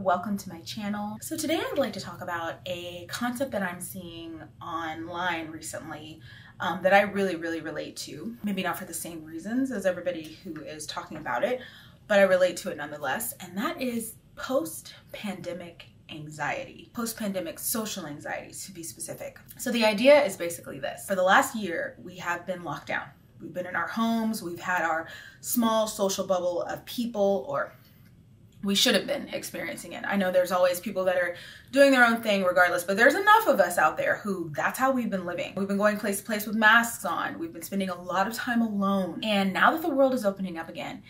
welcome to my channel. So today I'd like to talk about a concept that I'm seeing online recently that I really relate to. Maybe not for the same reasons as everybody who is talking about it, but I relate to it nonetheless, and that is post-pandemic anxiety, post-pandemic social anxiety to be specific. So the idea is basically this. For the last year, we have been locked down. We've been in our homes, we've had our small social bubble of people, or we should have been experiencing it. I know there's always people that are doing their own thing regardless, but there's enough of us out there who that's how we've been living. We've been going place to place with masks on. We've been spending a lot of time alone. And now that the world is opening up again,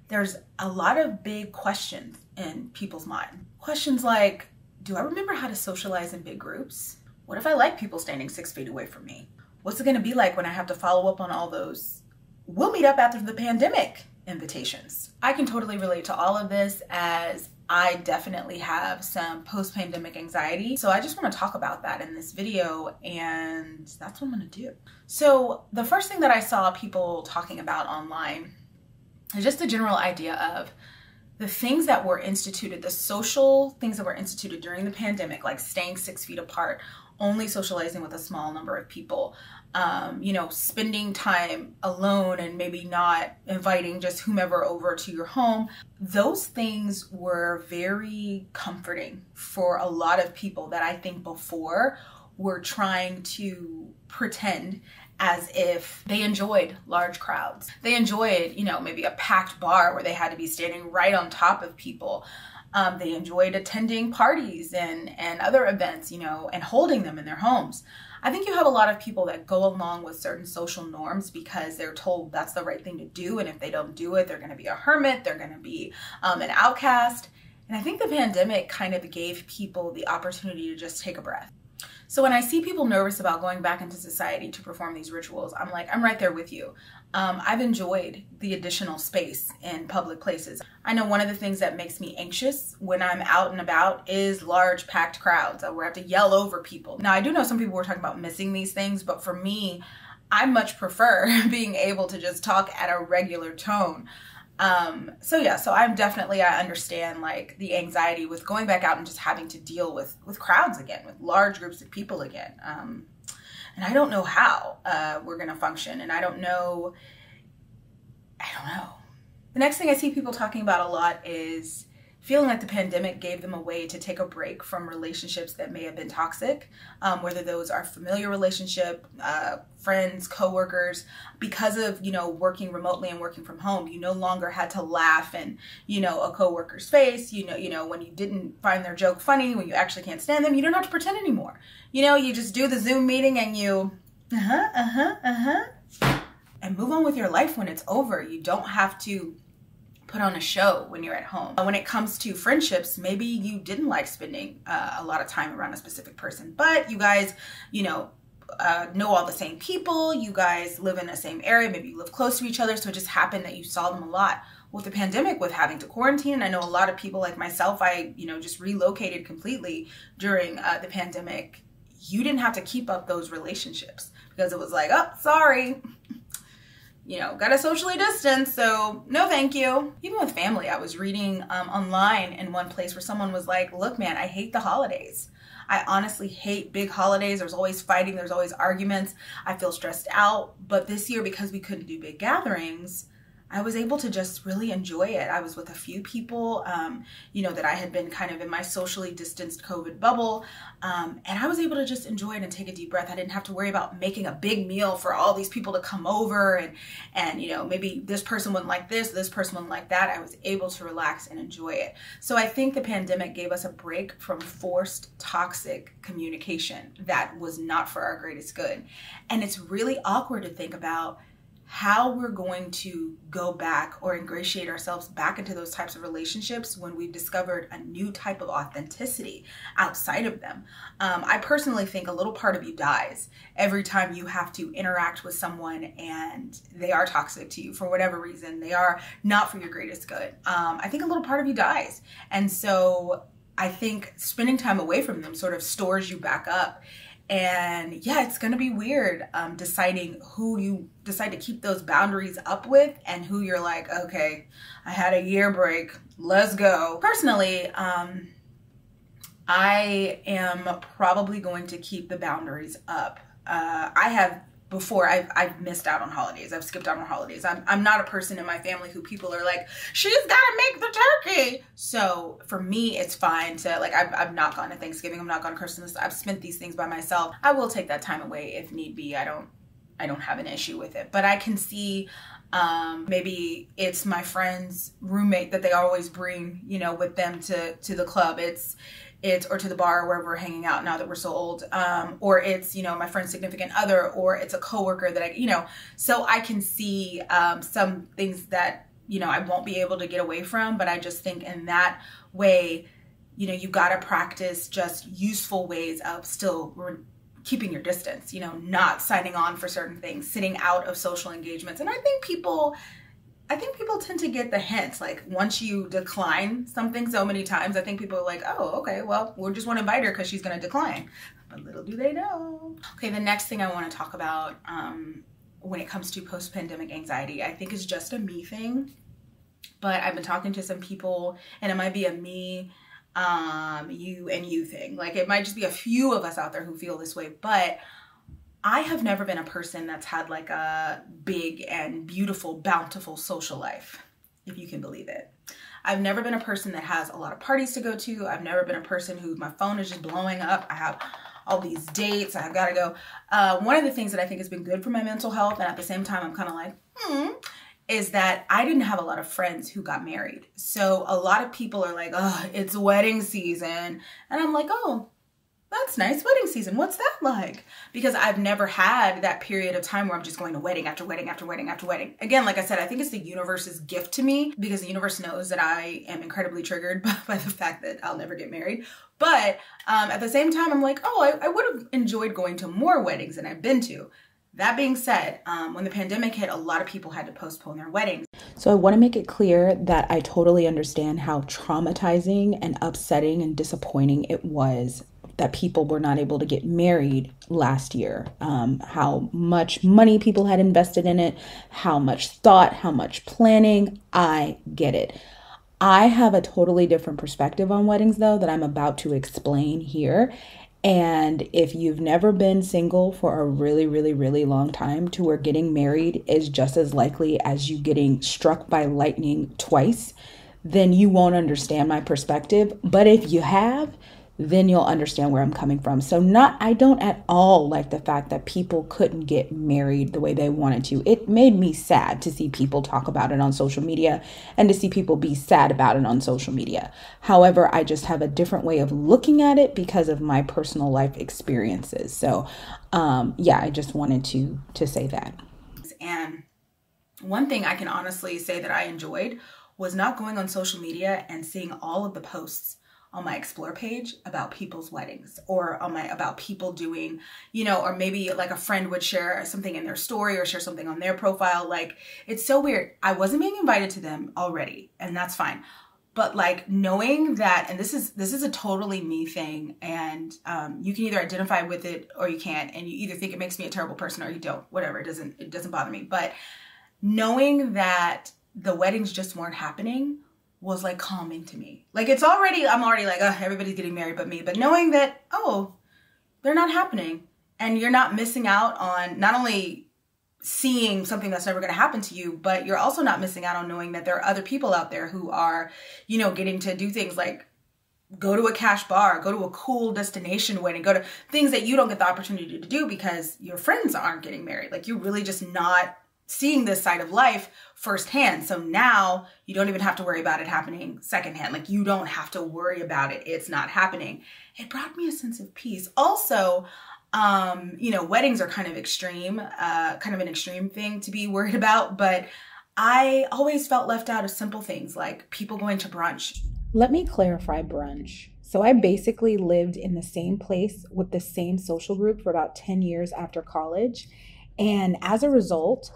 there's a lot of big questions in people's mind. Questions like, do I remember how to socialize in big groups? What if I like people standing 6 feet away from me? What's it gonna be like when I have to follow up on all those "we'll meet up after the pandemic" invitations? I can totally relate to all of this, as I definitely have some post-pandemic anxiety. So I just wanna talk about that in this video, and that's what I'm gonna do. So the first thing that I saw people talking about online is just the general idea of the things that were instituted, the social things that were instituted during the pandemic, like staying 6 feet apart, only socializing with a small number of people, spending time alone and maybe not inviting just whomever over to your home. Those things were very comforting for a lot of people that I think before were trying to pretend as if they enjoyed large crowds. They enjoyed, maybe a packed bar where they had to be standing right on top of people. They enjoyed attending parties and other events, and holding them in their homes. I think you have a lot of people that go along with certain social norms because they're told that's the right thing to do. And if they don't do it, they're going to be a hermit. They're going to be an outcast. And I think the pandemic kind of gave people the opportunity to just take a breath. So when I see people nervous about going back into society to perform these rituals, I'm like, I'm right there with you. I've enjoyed the additional space in public places. I know one of the things that makes me anxious when I'm out and about is large packed crowds where I have to yell over people. Now, I do know some people were talking about missing these things, but for me, I much prefer being able to just talk at a regular tone. So I'm definitely, I understand like the anxiety with going back out and just having to deal with crowds again, with large groups of people again. And I don't know how we're gonna function, and I don't know. The next thing I see people talking about a lot is feeling like the pandemic gave them a way to take a break from relationships that may have been toxic, whether those are familiar relationship, friends, coworkers. Because of, working remotely and working from home, you no longer had to laugh in, a coworker's face, when you didn't find their joke funny, when you actually can't stand them, you don't have to pretend anymore. You just do the Zoom meeting and you, and move on with your life when it's over. You don't have to put on a show when you're at home. When it comes to friendships, maybe you didn't like spending a lot of time around a specific person, but you guys, know all the same people, you guys live in the same area, maybe you live close to each other, so it just happened that you saw them a lot. With the pandemic, with having to quarantine, and I know a lot of people like myself, I, just relocated completely during the pandemic. You didn't have to keep up those relationships because it was like, oh, sorry. Gotta socially distance, so no thank you. Even with family, I was reading online in one place where someone was like, look, man, I hate the holidays. I honestly hate big holidays. There's always fighting, there's always arguments. I feel stressed out. But this year, because we couldn't do big gatherings, I was able to just really enjoy it. I was with a few people, that I had been kind of in my socially distanced COVID bubble. And I was able to just enjoy it and take a deep breath. I didn't have to worry about making a big meal for all these people to come over and maybe this person wouldn't like this person wouldn't like that. I was able to relax and enjoy it. So I think the pandemic gave us a break from forced toxic communication that was not for our greatest good. And it's really awkward to think about how we're going to go back or ingratiate ourselves back into those types of relationships when we've discovered a new type of authenticity outside of them. I personally think a little part of you dies every time you have to interact with someone and they are toxic to you for whatever reason. They are not for your greatest good. I think a little part of you dies. And so I think spending time away from them sort of stores you back up. And yeah, it's gonna be weird deciding who you decide to keep those boundaries up with and who you're like, okay, I had a year break, let's go. Personally, I am probably going to keep the boundaries up. I've missed out on holidays. I've skipped out on holidays. I'm not a person in my family who people are like, she's got to make the turkey. So for me, it's fine to like, I've not gone to Thanksgiving. I'm not gone to Christmas. I've spent these things by myself. I will take that time away if need be. I don't have an issue with it, but I can see maybe it's my friend's roommate that they always bring, with them to the club. It's or to the bar, wherever we're hanging out now that we're so old. Or it's, my friend's significant other, or it's a coworker that so I can see some things that, I won't be able to get away from, but I just think in that way, you got to practice just useful ways of still keeping your distance, not signing on for certain things, sitting out of social engagements. And I think people tend to get the hint. Like once you decline something so many times, I think people are like, oh, okay, well, we just want to invite her because she's going to decline. But little do they know. Okay, the next thing I want to talk about when it comes to post-pandemic anxiety, I think is just a me thing. But I've been talking to some people, and it might be a me, you and you thing. Like it might just be a few of us out there who feel this way, but I have never been a person that's had like a big and beautiful, bountiful social life, if you can believe it. I've never been a person that has a lot of parties to go to. I've never been a person who my phone is just blowing up. I have all these dates. I've got to go. One of the things that I think has been good for my mental health, and at the same time I'm kind of like, is that I didn't have a lot of friends who got married. So a lot of people are like, oh, it's wedding season. And I'm like, oh, that's nice. Wedding season. What's that like? Because I've never had that period of time where I'm just going to wedding after wedding after wedding after wedding. Again, like I said, I think it's the universe's gift to me because the universe knows that I am incredibly triggered by the fact that I'll never get married. But at the same time, I'm like, oh, I would have enjoyed going to more weddings than I've been to. That being said, when the pandemic hit, a lot of people had to postpone their weddings. So I want to make it clear that I totally understand how traumatizing and upsetting and disappointing it was that people were not able to get married last year, how much money people had invested in it, how much thought, how much planning. I get it. I have a totally different perspective on weddings, though, that I'm about to explain here. And if you've never been single for a really, really, really long time to where getting married is just as likely as you getting struck by lightning twice, then you won't understand my perspective. But if you have, then you'll understand where I'm coming from. So I don't at all like the fact that people couldn't get married the way they wanted to. It made me sad to see people talk about it on social media and to see people be sad about it on social media. However, I just have a different way of looking at it because of my personal life experiences. So I just wanted to say that. And one thing I can honestly say that I enjoyed was not going on social media and seeing all of the posts on my explore page about people's weddings or about people doing, or maybe like a friend would share something in their story or share something on their profile. Like, it's so weird. I wasn't being invited to them already, and that's fine. But like knowing that, and this is a totally me thing, and you can either identify with it or you can't, and you either think it makes me a terrible person or you don't, whatever, it doesn't bother me. But knowing that the weddings just weren't happening was like calming to me. Like I'm already like, oh, everybody's getting married but me. But knowing that, oh, they're not happening, and you're not missing out on not only seeing something that's never going to happen to you, but you're also not missing out on knowing that there are other people out there who are, getting to do things like go to a cash bar, go to a cool destination wedding, go to things that you don't get the opportunity to do because your friends aren't getting married. Like, you're really just not seeing this side of life firsthand. So now you don't even have to worry about it happening secondhand. Like, you don't have to worry about it. It's not happening. It brought me a sense of peace. Also, weddings are kind of an extreme thing to be worried about, but I always felt left out of simple things like people going to brunch. Let me clarify brunch. So I basically lived in the same place with the same social group for about 10 years after college. And as a result,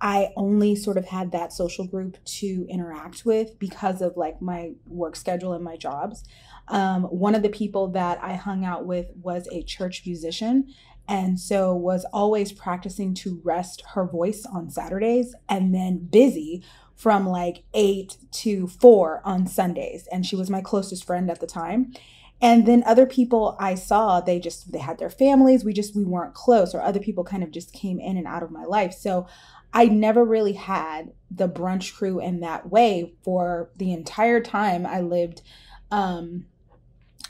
I only sort of had that social group to interact with because of like my work schedule and my jobs. One of the people that I hung out with was a church musician, and so was always practicing to rest her voice on Saturdays and then busy from like 8 to 4 on Sundays. And she was my closest friend at the time. And then other people I saw, they had their families. We weren't close, or other people kind of just came in and out of my life. So I never really had the brunch crew in that way for the entire time I lived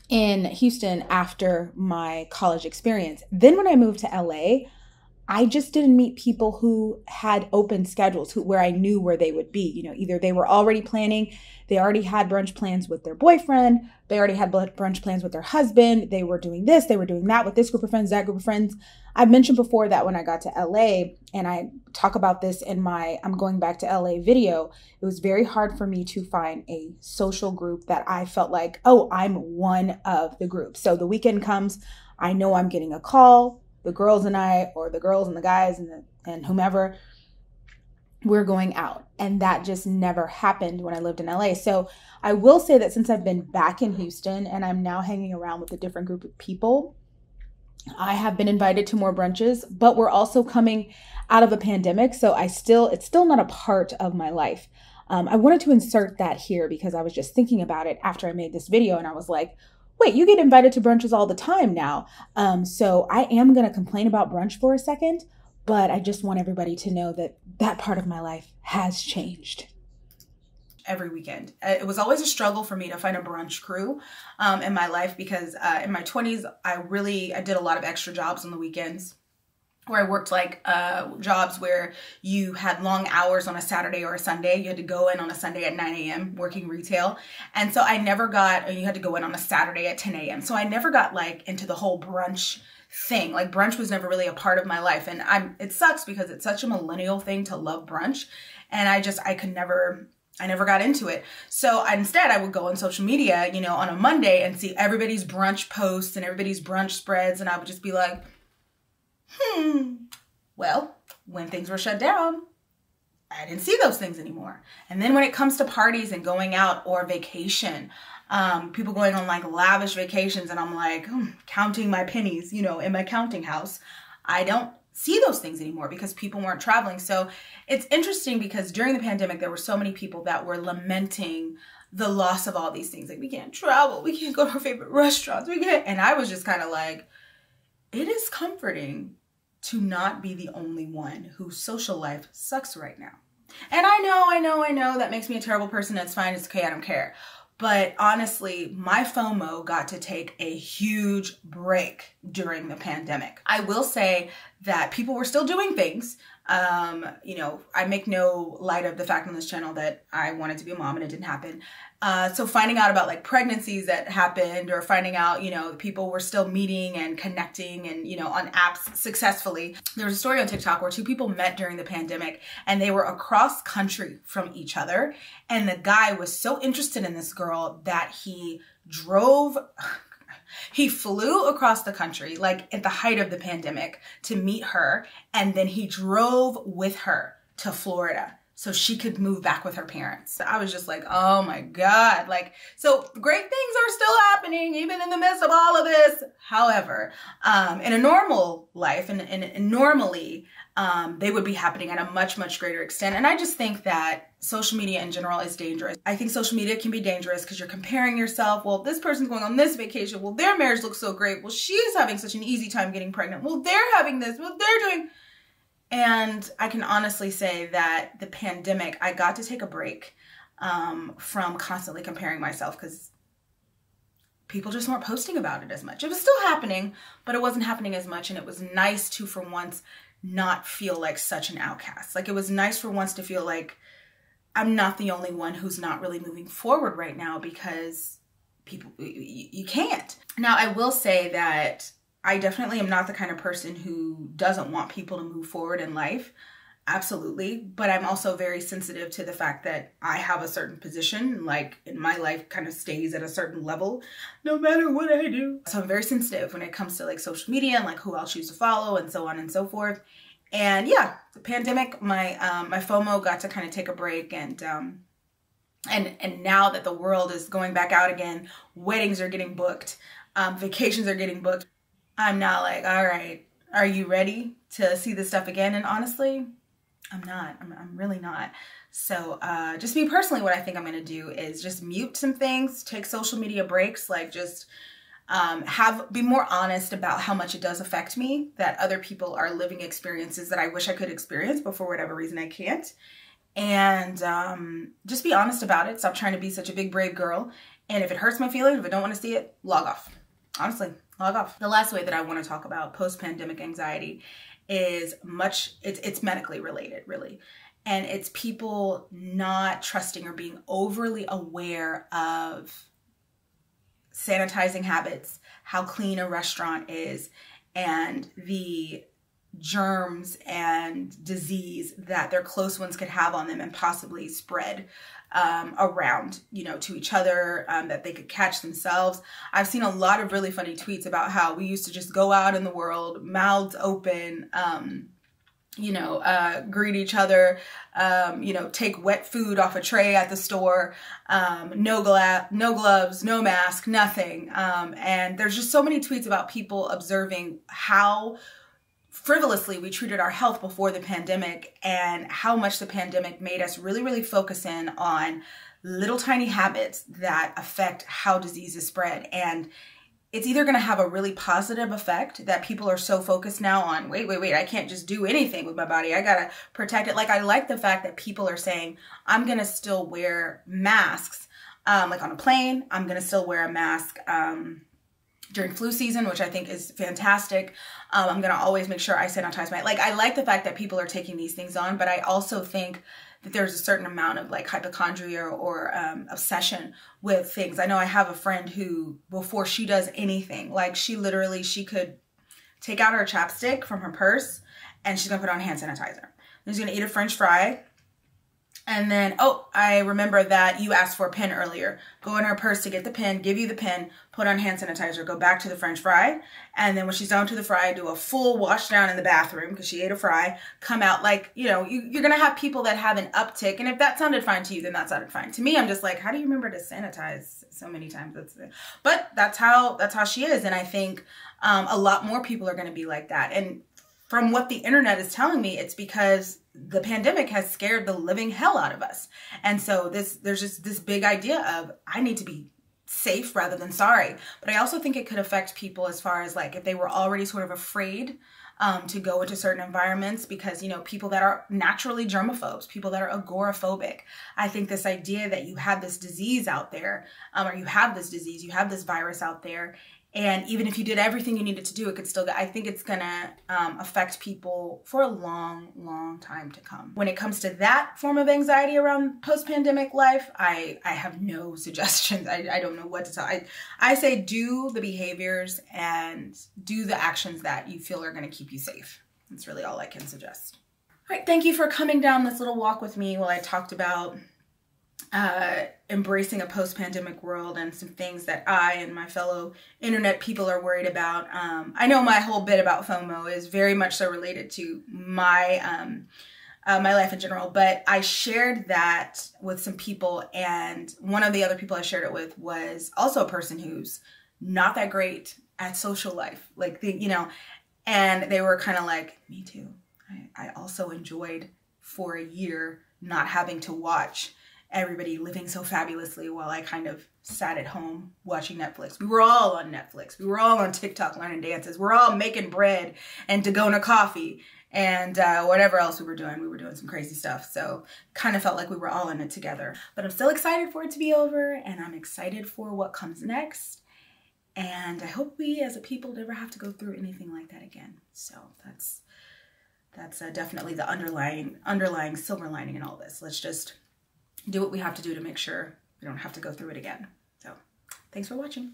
in Houston after my college experience. Then when I moved to LA, I just didn't meet people who had open schedules, where I knew where they would be. Either they were already planning, they already had brunch plans with their boyfriend, they already had brunch plans with their husband, they were doing this, they were doing that with this group of friends, that group of friends. I've mentioned before that when I got to LA, and I talk about this in my I'm Going Back to LA video, it was very hard for me to find a social group that I felt like, oh, I'm one of the group. So the weekend comes, I know I'm getting a call, the girls and I, or the girls and the guys and whomever, we're going out. And that just never happened when I lived in LA. So I will say that since I've been back in Houston and I'm now hanging around with a different group of people, I have been invited to more brunches, but we're also coming out of a pandemic. So it's still not a part of my life. I wanted to insert that here because I was just thinking about it after I made this video, and I was like, wait, you get invited to brunches all the time now. So I am going to complain about brunch for a second, but I just want everybody to know that that part of my life has changed. Every weekend. It was always a struggle for me to find a brunch crew in my life because in my 20s, I did a lot of extra jobs on the weekends, where I worked like jobs where you had long hours on a Saturday or a Sunday. You had to go in on a Sunday at 9 a.m. working retail. And so you had to go in on a Saturday at 10 a.m. So I never got like into the whole brunch thing. Like brunch was never really a part of my life. And it sucks because it's such a millennial thing to love brunch. And I never got into it. So instead I would go on social media, on a Monday and see everybody's brunch posts and everybody's brunch spreads. And I would just be like, well, when things were shut down, I didn't see those things anymore. And then when it comes to parties and going out or vacation, people going on like lavish vacations, and I'm like counting my pennies, in my counting house, I don't see those things anymore because people weren't traveling. So it's interesting because during the pandemic, there were so many people that were lamenting the loss of all these things. Like, we can't travel, we can't go to our favorite restaurants, and I was just kind of like, it is comforting to not be the only one whose social life sucks right now. And I know that makes me a terrible person. It's fine, it's okay, I don't care. But honestly, my FOMO got to take a huge break during the pandemic. I will say that people were still doing things. I make no light of the fact on this channel that I wanted to be a mom and it didn't happen. So finding out about like pregnancies that happened, or finding out, people were still meeting and connecting and, on apps successfully. There was a story on TikTok where two people met during the pandemic and they were across country from each other. And the guy was so interested in this girl that he flew across the country, like at the height of the pandemic, to meet her. And then he drove with her to Florida so she could move back with her parents. I was just like, oh my God. So great things are still happening even in the midst of all of this. However, in a normal life and normally, they would be happening at a much, much greater extent. And I just think that social media in general is dangerous. I think social media can be dangerous because you're comparing yourself. Well, this person's going on this vacation. Well, their marriage looks so great. Well, she's having such an easy time getting pregnant. Well, they're having this. Well, they're doing... And I can honestly say that the pandemic, I got to take a break from constantly comparing myself because people just weren't posting about it as much. It was still happening, but it wasn't happening as much. And it was nice to, for once, not feel like such an outcast. Like, it was nice for once to feel like I'm not the only one who's not really moving forward right now, because you can't. Now, I will say that I definitely am not the kind of person who doesn't want people to move forward in life. Absolutely. But I'm also very sensitive to the fact that I have a certain position, like in my life kind of stays at a certain level, no matter what I do. So I'm very sensitive when it comes to like social media and like who I'll choose to follow and so on and so forth. And yeah, the pandemic, my FOMO got to kind of take a break, and now that the world is going back out again, weddings are getting booked, vacations are getting booked. I'm now like, all right, are you ready to see this stuff again? And honestly, I'm not. I'm really not. So just me personally, what I think I'm going to do is just mute some things, take social media breaks, like just be more honest about how much it does affect me, that other people are living experiences that I wish I could experience, but for whatever reason I can't. And just be honest about it. Stop trying to be such a big, brave girl. And if it hurts my feelings, if I don't want to see it, log off. Honestly, log off. The last way that I want to talk about post-pandemic anxiety is it's medically related, really. And it's people not trusting or being overly aware of sanitizing habits, how clean a restaurant is, and the germs and disease that their close ones could have on them and possibly spread around, to each other, that they could catch themselves. I've seen a lot of really funny tweets about how we used to just go out in the world, mouths open, greet each other, take wet food off a tray at the store, no gloves, no mask, nothing. And there's just so many tweets about people observing how frivolously we treated our health before the pandemic, and how much the pandemic made us really, really focus in on little tiny habits that affect how disease is spread. And it's either going to have a really positive effect that people are so focused now on, wait, I can't just do anything with my body. I got to protect it. Like, I like the fact that people are saying, I'm going to still wear masks, like on a plane. I'm going to still wear a mask, during flu season, which I think is fantastic. I'm going to always make sure I sanitize I like the fact that people are taking these things on, but I also think that there's a certain amount of hypochondria or obsession with things. I know I have a friend who, before she does anything, she could take out her chapstick from her purse and she's gonna put on hand sanitizer. Then she's gonna eat a French fry. And then, oh, I remember that you asked for a pen earlier. Go in her purse to get the pen, give you the pen, put on hand sanitizer, go back to the French fry. And then when she's done to the fry, do a full wash down in the bathroom because she ate a fry, come out you're going to have people that have an uptick. And if that sounded fine to you, then that sounded fine. To me, I'm just like, how do you remember to sanitize so many times? But that's how she is. And I think a lot more people are going to be like that. And from what the internet is telling me, it's because the pandemic has scared the living hell out of us. And so there's just this big idea of, I need to be safe rather than sorry. But I also think it could affect people as far as if they were already sort of afraid to go into certain environments because, people that are naturally germaphobes, people that are agoraphobic. I think this idea that you have this disease out there, or you have this virus out there, and even if you did everything you needed to do, it could still I think it's going to affect people for a long, long time to come. When it comes to that form of anxiety around post-pandemic life, I have no suggestions. I don't know what to tell. I say do the behaviors and do the actions that you feel are going to keep you safe. That's really all I can suggest. All right, thank you for coming down this little walk with me while I talked about embracing a post-pandemic world and some things that I and my fellow internet people are worried about. I know my whole bit about FOMO is very much so related to my my life in general, but I shared that with some people, and one of the other people I shared it with was also a person who's not that great at social life, and they were kind of like, me too. I also enjoyed for a year not having to watch everybody living so fabulously while I kind of sat at home watching Netflix. We were all on Netflix. We were all on TikTok learning dances. We're all making bread and Dagona coffee and whatever else we were doing. We were doing some crazy stuff. So kind of felt like we were all in it together. But I'm still excited for it to be over, and I'm excited for what comes next. And I hope we as a people never have to go through anything like that again. So that's definitely the underlying silver lining in all this. Let's just do what we have to do to make sure we don't have to go through it again. So thanks for watching.